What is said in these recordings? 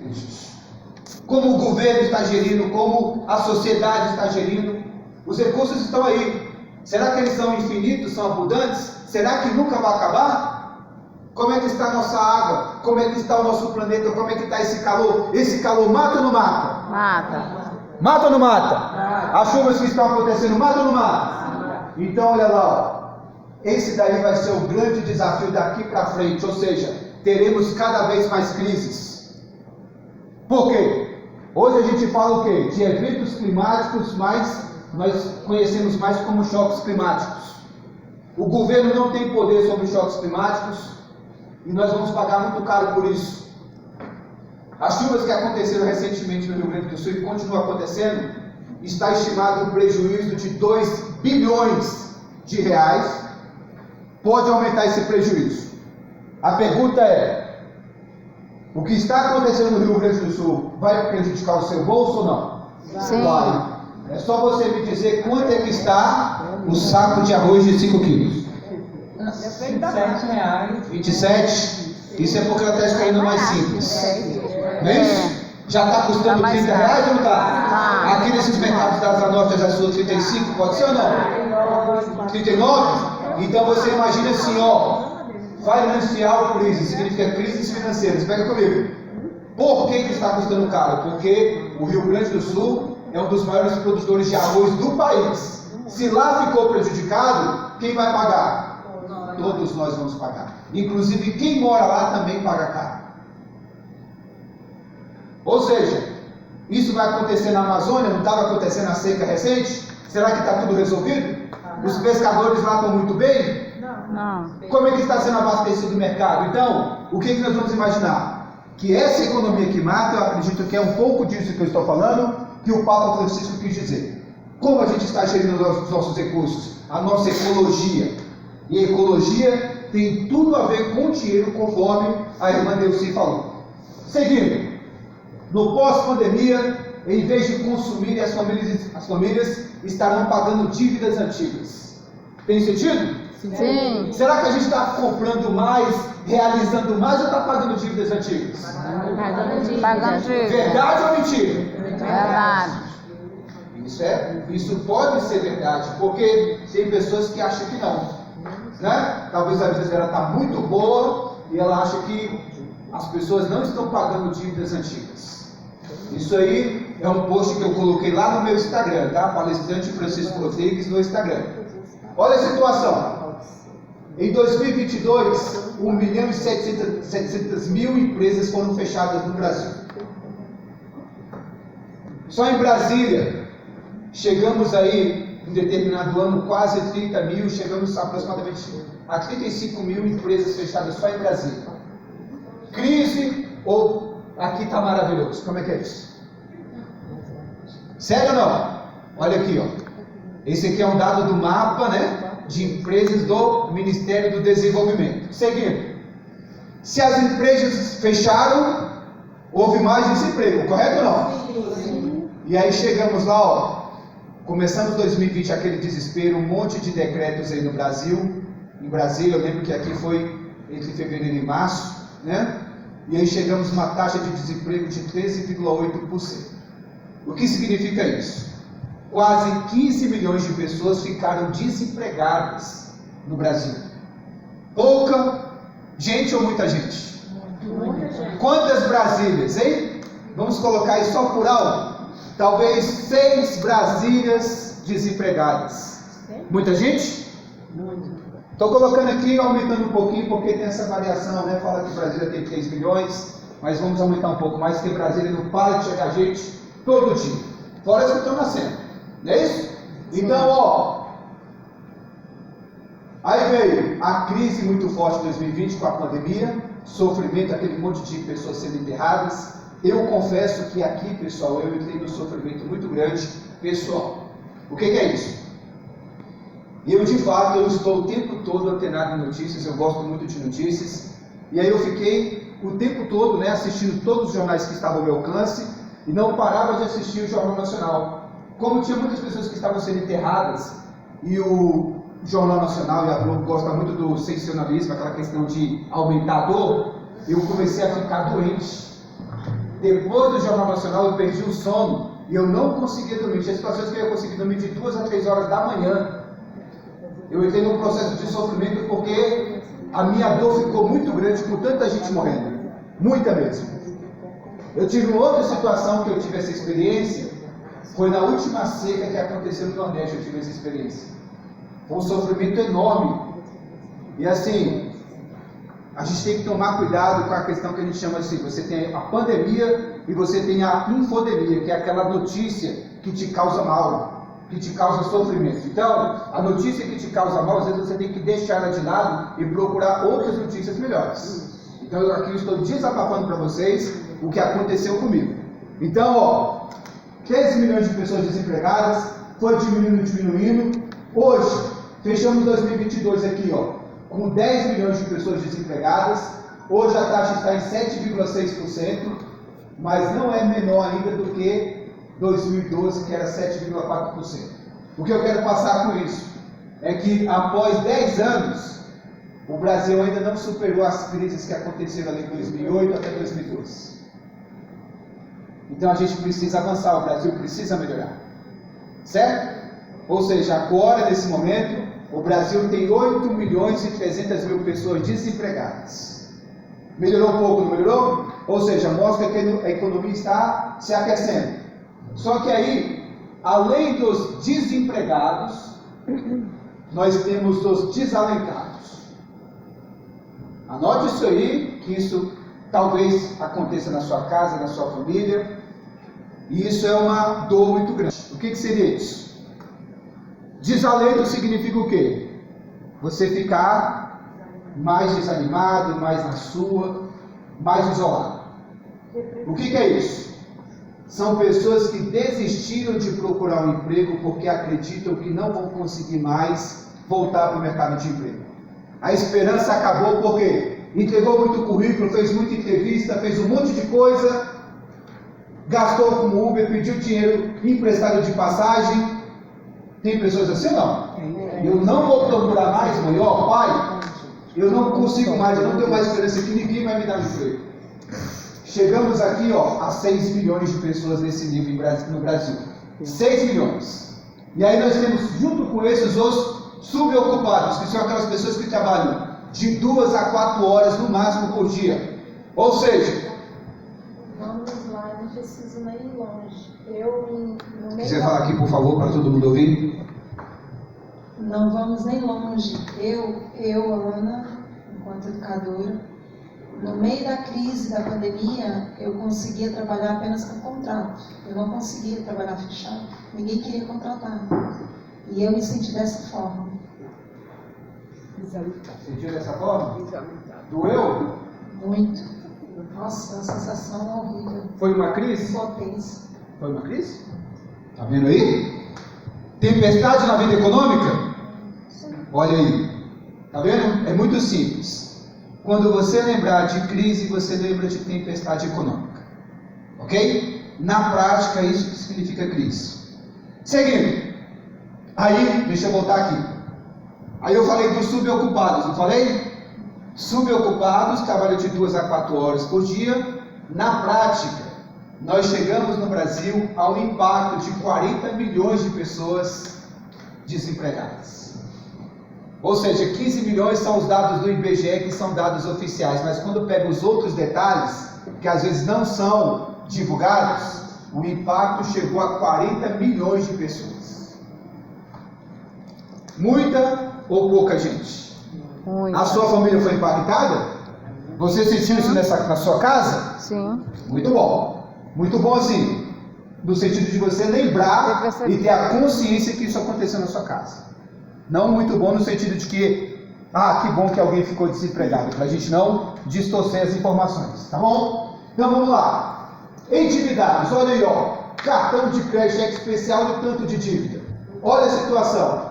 recursos. Como o governo está gerindo, como a sociedade está gerindo. Os recursos estão aí. Será que eles são infinitos, são abundantes? Será que nunca vai acabar? Como é que está a nossa água? Como é que está o nosso planeta? Como é que está esse calor? Esse calor mata ou não mata? Mata. Mata ou não mata? As chuvas que estão acontecendo matam ou não mata? Então olha lá, ó. Esse daí vai ser o grande desafio daqui para frente, ou seja, teremos cada vez mais crises. Por quê? Hoje a gente fala o quê? De eventos climáticos, mas nós conhecemos mais como choques climáticos. O governo não tem poder sobre os choques climáticos e nós vamos pagar muito caro por isso. As chuvas que aconteceram recentemente no Rio Grande do Sul e continuam acontecendo, está estimado um prejuízo de 2 bilhões de reais. Pode aumentar esse prejuízo. A pergunta é: o que está acontecendo no Rio Grande do Sul vai prejudicar o seu bolso ou não? Sim. Vai. É só você me dizer quanto é que está o saco de arroz de 5 quilos. R$27. 27? Isso é porque ela está escolhendo mais simples. Não é isso? Já está custando Tá mais 30 caro. reais ou não está? Tá. Aqui nesses mercados da Asa Norte da Sul 35, pode ser ou não? 39? Então você imagina assim, ó. Financial crise, significa crises financeiras. Pega comigo. Por que está custando caro? Porque o Rio Grande do Sul é um dos maiores produtores de arroz do país. Se lá ficou prejudicado, quem vai pagar? Todos nós vamos pagar. Inclusive quem mora lá também paga caro. Ou seja, isso vai acontecer na Amazônia, não estava acontecendo na seca recente? Será que está tudo resolvido? Os pescadores lá estão muito bem? Não. Como é que está sendo abastecido o mercado? Então, o que nós vamos imaginar? Que essa economia que mata, eu acredito que é um pouco disso que eu estou falando, que o Papa Francisco quis dizer. Como a gente está gerindo os nossos recursos? A nossa ecologia. E a ecologia tem tudo a ver com o dinheiro, conforme a irmã Delcy falou. Seguindo, no pós-pandemia, em vez de consumir, as famílias estarão pagando dívidas antigas. Tem sentido? Sim. Será que a gente está comprando mais, realizando mais ou está pagando dívidas antigas? Pagando dívida. Verdade ou mentira? Verdade. Isso pode ser verdade, porque tem pessoas que acham que não. Né? Talvez a vida dela está muito boa e ela acha que as pessoas não estão pagando dívidas antigas. Isso aí é um post que eu coloquei lá no meu Instagram, tá? Palestrante Francisco Rodrigues no Instagram. Olha a situação. Em 2022, 1.700.000 empresas foram fechadas no Brasil. Só em Brasília, chegamos aí, em determinado ano, quase 30 mil, chegamos aproximadamente a 35 mil empresas fechadas só em Brasília. Crise ou aqui está maravilhoso? Como é que é isso? Sério ou não? Olha aqui, ó. Esse aqui é um dado do mapa, né? De empresas do Ministério do Desenvolvimento. Seguindo. Se as empresas fecharam, houve mais desemprego, correto ou não? E aí chegamos lá, ó. Começamos 2020 aquele desespero, um monte de decretos aí no Brasil. Em Brasília, eu lembro que aqui foi entre fevereiro e março, né? E aí chegamos numa taxa de desemprego de 13,8%. O que significa isso? Quase 15 milhões de pessoas ficaram desempregadas no Brasil. Pouca gente ou muita gente? Muita gente. Quantas Brasílias, hein? Vamos colocar aí só por alto. Talvez 6 Brasílias desempregadas. Muita gente? Estou colocando aqui, aumentando um pouquinho, porque tem essa variação, né? Fala que Brasília tem 3 milhões, mas vamos aumentar um pouco mais, porque Brasília não para de chegar gente todo dia. Fora as que estão nascendo. Não é isso? Então, ó. Aí veio a crise muito forte de 2020 com a pandemia, sofrimento, aquele monte de pessoas sendo enterradas. Eu confesso que aqui, pessoal, eu entrei num sofrimento muito grande, pessoal. O que é isso? Eu, de fato, eu estou o tempo todo antenado em notícias, eu gosto muito de notícias. E aí eu fiquei o tempo todo, né, assistindo todos os jornais que estavam ao meu alcance e não parava de assistir o Jornal Nacional. Como tinha muitas pessoas que estavam sendo enterradas e o Jornal Nacional e a Globo gostam muito do sensacionalismo, aquela questão de aumentar a dor, eu comecei a ficar doente. Depois do Jornal Nacional eu perdi o sono e eu não conseguia dormir. Tinha situações que eu ia conseguir dormir de 2 a 3 horas da manhã. Eu entrei num processo de sofrimento porque a minha dor ficou muito grande com tanta gente morrendo. Muita mesmo. Eu tive uma outra situação que eu tive essa experiência. Foi na última seca que aconteceu no Nordeste, eu tive essa experiência. Foi um sofrimento enorme. E assim, a gente tem que tomar cuidado com a questão que a gente chama assim, você tem a pandemia e você tem a infodemia, que é aquela notícia que te causa mal, que te causa sofrimento. Então, a notícia que te causa mal, às vezes você tem que deixar ela de lado e procurar outras notícias melhores. Então, aqui eu estou desabafando para vocês o que aconteceu comigo. Então, ó, 13 milhões de pessoas desempregadas, foi diminuindo. Hoje, fechamos 2022 aqui, ó, com 10 milhões de pessoas desempregadas. Hoje a taxa está em 7,6%, mas não é menor ainda do que 2012, que era 7,4%. O que eu quero passar com isso é que após 10 anos, o Brasil ainda não superou as crises que aconteceram ali em 2008 até 2012. Então a gente precisa avançar, o Brasil precisa melhorar. Certo? Ou seja, agora, nesse momento, o Brasil tem 8 milhões e 300 mil pessoas desempregadas. Melhorou um pouco, não melhorou? Ou seja, mostra que a economia está se aquecendo. Só que aí, além dos desempregados, nós temos os desalentados. Anote isso aí, que isso talvez aconteça na sua casa, na sua família. E isso é uma dor muito grande. O que seria isso? Desalento significa o quê? Você ficar mais desanimado, mais na sua, mais isolado. O que é isso? São pessoas que desistiram de procurar um emprego porque acreditam que não vão conseguir mais voltar para o mercado de emprego. A esperança acabou porque entregou muito currículo, fez muita entrevista, fez um monte de coisa, gastou com Uber, pediu dinheiro emprestado de passagem. Tem pessoas assim ou não? Eu não vou procurar mais, mãe, ó, pai, eu não consigo mais, eu não tenho mais esperança que ninguém vai me dar emprego. Chegamos aqui, ó, a 6 milhões de pessoas nesse nível no Brasil. 6 milhões. E aí nós temos, junto com esses, os subocupados, que são aquelas pessoas que trabalham de 2 a 4 horas no máximo por dia. Ou seja, vamos lá, não preciso nem ir longe. Quiser falar aqui, por favor, para todo mundo ouvir? Não vamos nem longe. Ana, enquanto educadora, no meio da crise da pandemia, eu conseguia trabalhar apenas com contrato. Eu não conseguia trabalhar fechado. Ninguém queria contratar. E eu me senti dessa forma. Sentiu dessa forma? Doeu? Muito. Nossa, uma sensação horrível. Foi uma crise? Impotência. Foi uma crise? Tá vendo aí? Tempestade na vida econômica? Olha aí. Tá vendo? É muito simples. Quando você lembrar de crise, você lembra de tempestade econômica. Ok? Na prática, isso que significa crise. Seguindo. Aí, deixa eu voltar aqui. Aí eu falei dos subocupados, não falei? Subocupados trabalham de 2 a 4 horas por dia. Na prática, nós chegamos no Brasil ao impacto de 40 milhões de pessoas desempregadas. Ou seja, 15 milhões são os dados do IBGE, que são dados oficiais, mas quando pega os outros detalhes, que às vezes não são divulgados, o impacto chegou a 40 milhões de pessoas. Muita ou pouca gente? Muita. A sua família foi impactada? Você sentiu isso na sua casa? Sim. Muito bom. Muito bom assim, no sentido de você lembrar e ter a consciência que isso aconteceu na sua casa. Não muito bom no sentido de que, que bom que alguém ficou desempregado, para a gente não distorcer as informações, tá bom? Então vamos lá. Endividados, olha aí, ó, cartão de crédito, cheque especial e tanto de dívida. Olha a situação.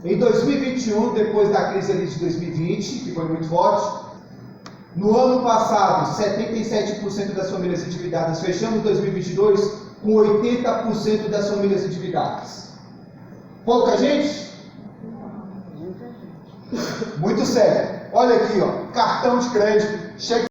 Em 2021, depois da crise ali de 2020, que foi muito forte, no ano passado, 77% das famílias endividadas. Fechamos 2022 com 80% das famílias endividadas. Pouca gente? Muito sério. Olha aqui, ó, cartão de crédito, cheque